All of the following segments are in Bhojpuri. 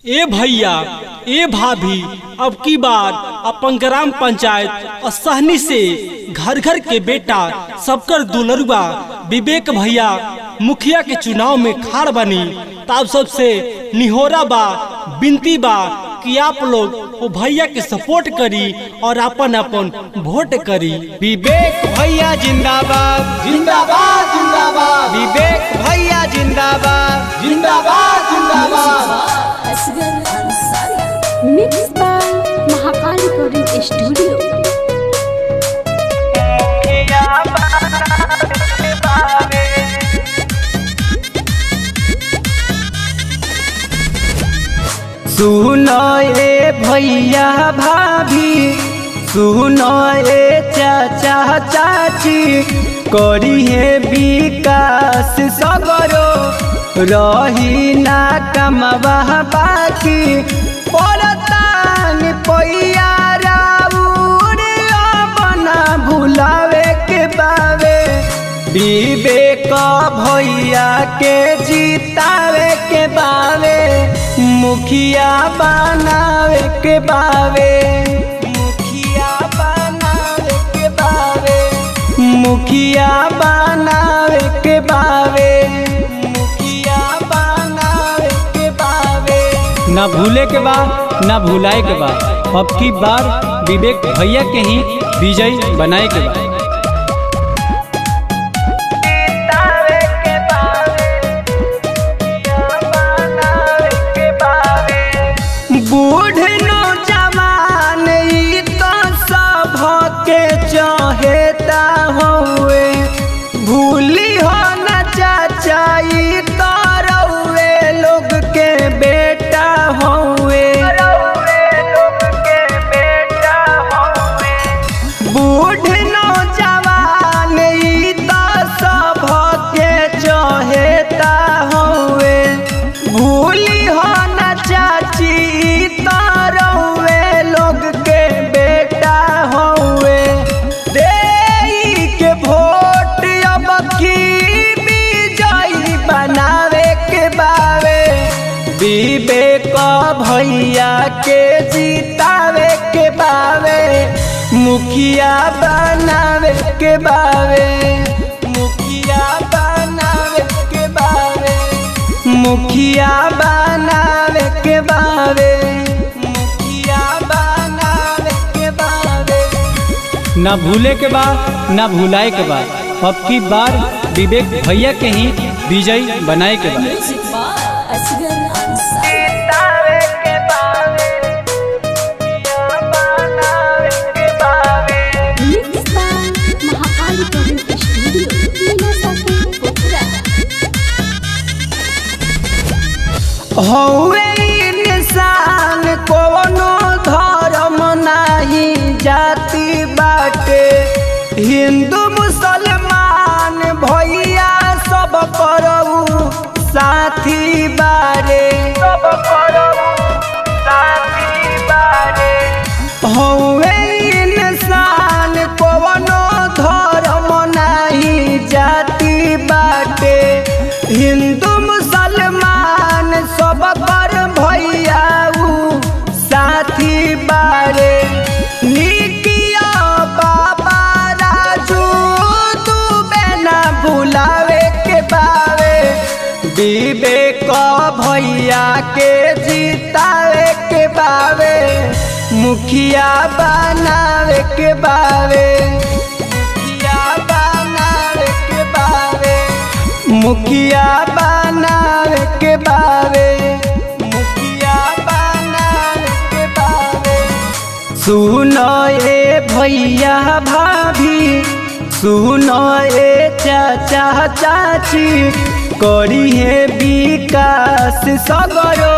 ए भैया ए भाभी, अब की बार अपन ग्राम पंचायत और सहनी से घर घर के बेटा सबकर दुलरुआ विवेक भैया मुखिया के चुनाव में खाड़ बनी। तब सबसे निहोरा बा बिनती बा कि आप लोग वो भैया के सपोर्ट करी और अपन अपन वोट करी। विवेक भैया जिंदाबाद जिंदाबाद जिंदाबाद, विवेक भैया जिंदाबाद जिंदाबाद जिंदाबाद। Asgar Ansari mix by Mahakal recording studio. सुनो ए भैया भाभी, सुनो ए चाचा चाची, करी है विकास सगरो, रही ना कमवा बाकी, पड़तान पैया राउर बना भुलावे के बावे, विवेक भैया के जीतावे के बावे, मुखिया बनावे के बावे, मुखिया बनावे के बावे, मुखिया बनावे के बावे, मुखिया बनावे के बावे। ना भूले के बा ना भुलाए के बा, अब की बार विवेक भैया के ही विजयी बनाए के बा। बूढ़ नौजवान ई तो सब के चाहेता हुए, भूली हो न चाचा ई तो रउए लोग के बेटा हुए, बूढ़ नौजवान ई तो सब के चाहेता हुए, भूली हो न चाची लोग के बेटा हुए, दे के वोट अब की विजयी बनावे के बावे, विवेक भैया के जीतावे के बावे, मुखिया बनावे के बावे, मुखिया बनावे के बावे, मुखिया बनावे के बावे, मुखिया बनावे के बावे। ना भूले के बा ना भुलाए के बा, अब की बार विवेक भैया के ही विजयी बनाए के बा। Music by Asgar Ansari. Mix by Mahakal recording studio, Meena Saqib Putra. हौवे इंसान कोनो धर्म नाही जाति बाटे, हिंदू मुसलमान भैया सब करऊ साथी बारे, सब करऊ साथी बारे। हौवे इंसान कोनो धर्म नाही जाति बाटे, हिंदू मुसलमान सब पर भैया साथी बारे, निकिया बाबा राजू तू बेना भुलावे के बावे, विवेक भैया के जीतावे के बावे, मुखिया बनावे के बावे, मुखिया बनावे के बावे, मुखिया बनावे के बावे, मुखिया बनावे के बावे। सुनो ए भैया भाभी, सुनो ए चाचा चाची, करी है विकास सगरो,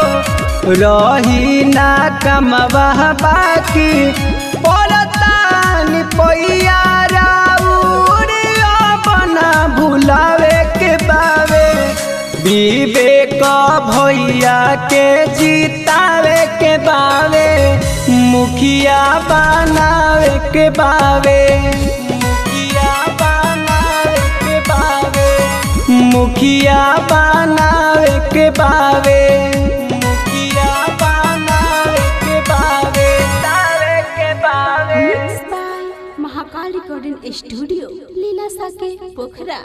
रही ना कमवा बाकी, पड़तान पैया राउर बना भुलावे के बावे, विवेक भैया के जीतावे के बावे, मुखिया बनावे के बावे, मुखिया बनावे के बावे, मुखिया बनावे के बावे, मुखिया महाकाल रिकॉर्डिंग स्टूडियो लीलासा के पोखरा।